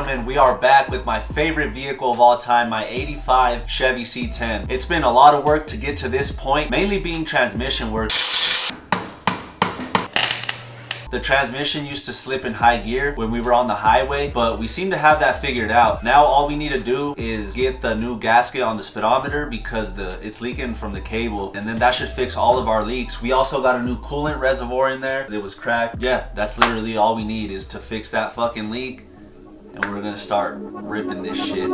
gentlemen, we are back with my favorite vehicle of all time, my 85 Chevy C10. It's been a lot of work to get to this point, mainly being transmission work. The transmission used to slip in high gear when we were on the highway, but we seem to have that figured out. Now all we need to do is get the new gasket on the speedometer because it's leaking from the cable, and then that should fix all of our leaks. We also got a new coolant reservoir in there. It was cracked. Yeah, that's literally all we need is to fix that fucking leak, and we're gonna start ripping this shit.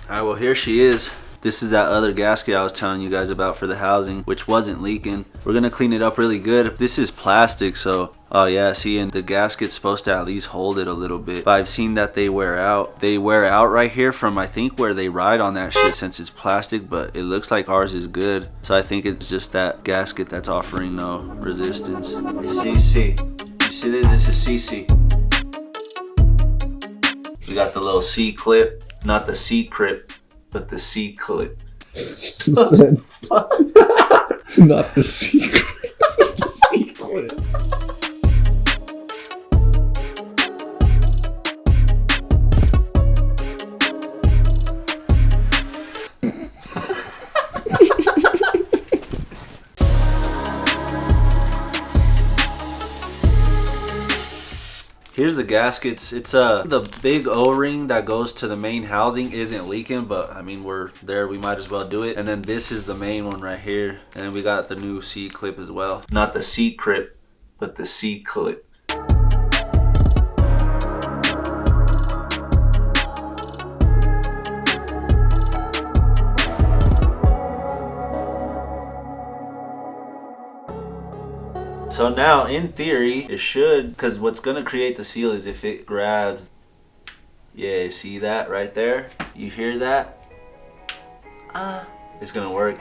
Alright, well here she is. This is that other gasket I was telling you guys about for the housing, which wasn't leaking. We're gonna clean it up really good. This is plastic, so, oh yeah, see, and the gasket's supposed to at least hold it a little bit. But I've seen that they wear out. They wear out right here from, I think, where they ride on that shit since it's plastic, but it looks like ours is good. So I think it's just that gasket that's offering no resistance. CC. You see this? This is CC. We got the little C clip, not the C crip, but the C clip. Not the secret. The C clip. Here's the gaskets. It's the big O-ring that goes to the main housing isn't leaking, but I mean, we're there, we might as well do it. And then this is the main one right here, and then we got the new C clip as well. Not the C crip, but the C clip. So now, in theory, it should, because what's going to create the seal is if it grabs. Yeah, see that right there? You hear that? It's going to work.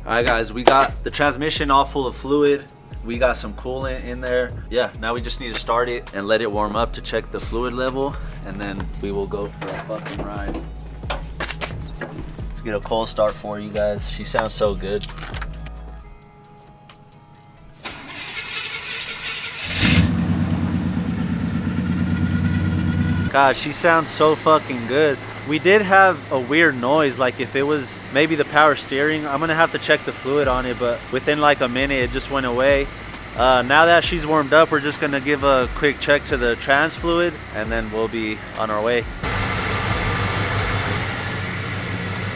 Alright guys, we got the transmission all full of fluid. We got some coolant in there. Yeah, now we just need to start it and let it warm up to check the fluid level, and then we will go for a fucking ride. Let's get a cold start for you guys. She sounds so good. God, she sounds so fucking good. We did have a weird noise, like if it was maybe the power steering. I'm gonna have to check the fluid on it, but within like a minute it just went away. Now that she's warmed up, we're just gonna give a quick check to the trans fluid, and then we'll be on our way.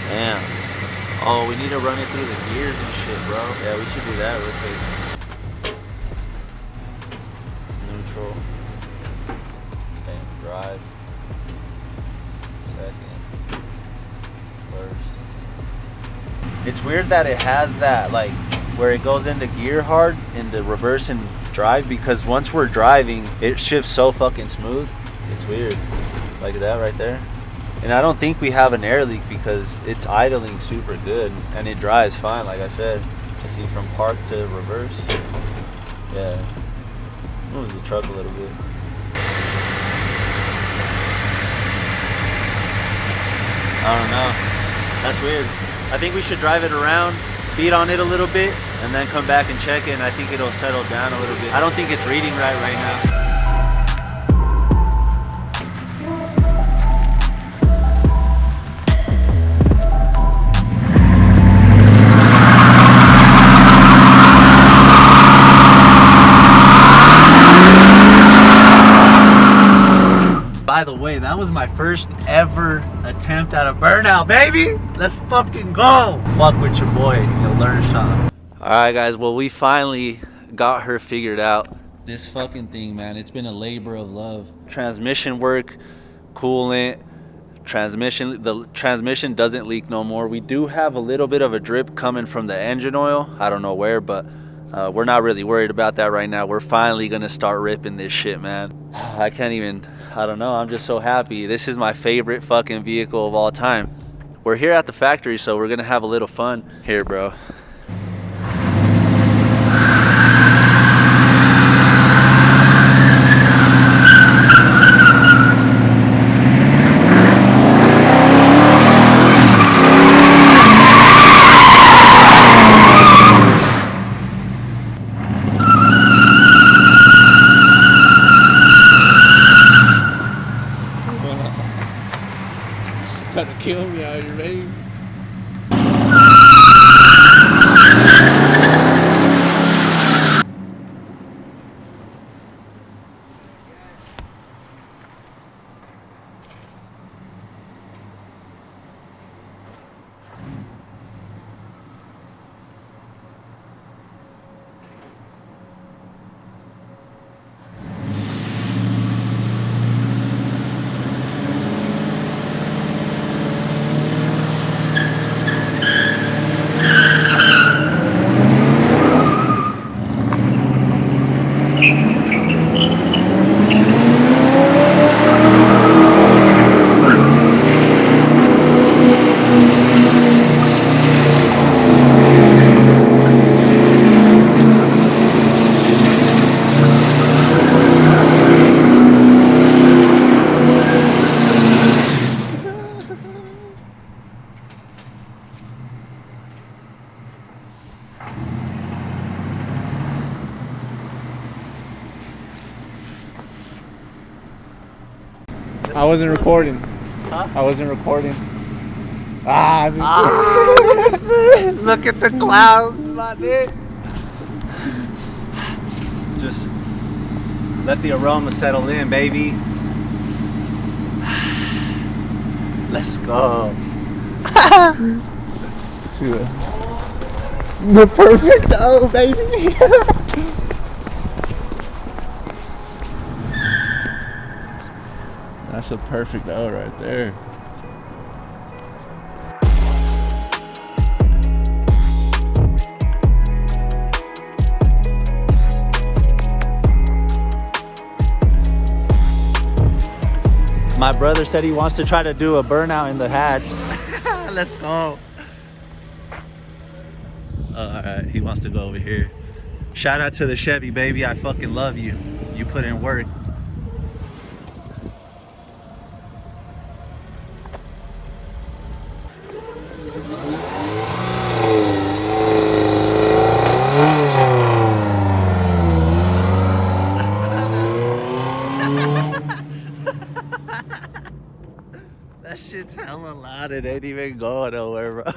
Damn. Oh, we need to run it through the gears and shit, bro. Yeah, we should do that real quick. Neutral. Okay, drive. It's weird that it has that, like, where it goes into gear hard in the reverse and drive, because once we're driving, it shifts so fucking smooth. It's weird. Like that right there. And I don't think we have an air leak because it's idling super good and it drives fine, like I said. You see, from park to reverse. Yeah. Moves the truck a little bit. I don't know. That's weird. I think we should drive it around, beat on it a little bit, and then come back and check it, and I think it'll settle down a little bit. I don't think it's reading right now. By the way, that was my first ever attempt at a burnout, baby. Let's fucking go. Fuck with your boy, you'll learn something. All right, guys, well, we finally got her figured out. This fucking thing, man, it's been a labor of love. Transmission work, coolant, transmission. The transmission doesn't leak no more. We do have a little bit of a drip coming from the engine oil. I don't know where, but we're not really worried about that right now. We're finally gonna start ripping this shit, man. I can't even, I don't know, I'm just so happy. This is my favorite fucking vehicle of all time. We're here at the factory, so we're gonna have a little fun here, bro. Trying to kill me out here, babe. I wasn't recording. Huh? I wasn't recording. Look at the clouds, my dude. Just let the aroma settle in, baby. Let's go. The perfect O, baby. That's a perfect O right there. My brother said he wants to try to do a burnout in the hatch. Let's go. Alright, he wants to go over here. Shout out to the Chevy, baby. I fucking love you. You put in work. That shit's hella loud. It ain't even going nowhere, bro.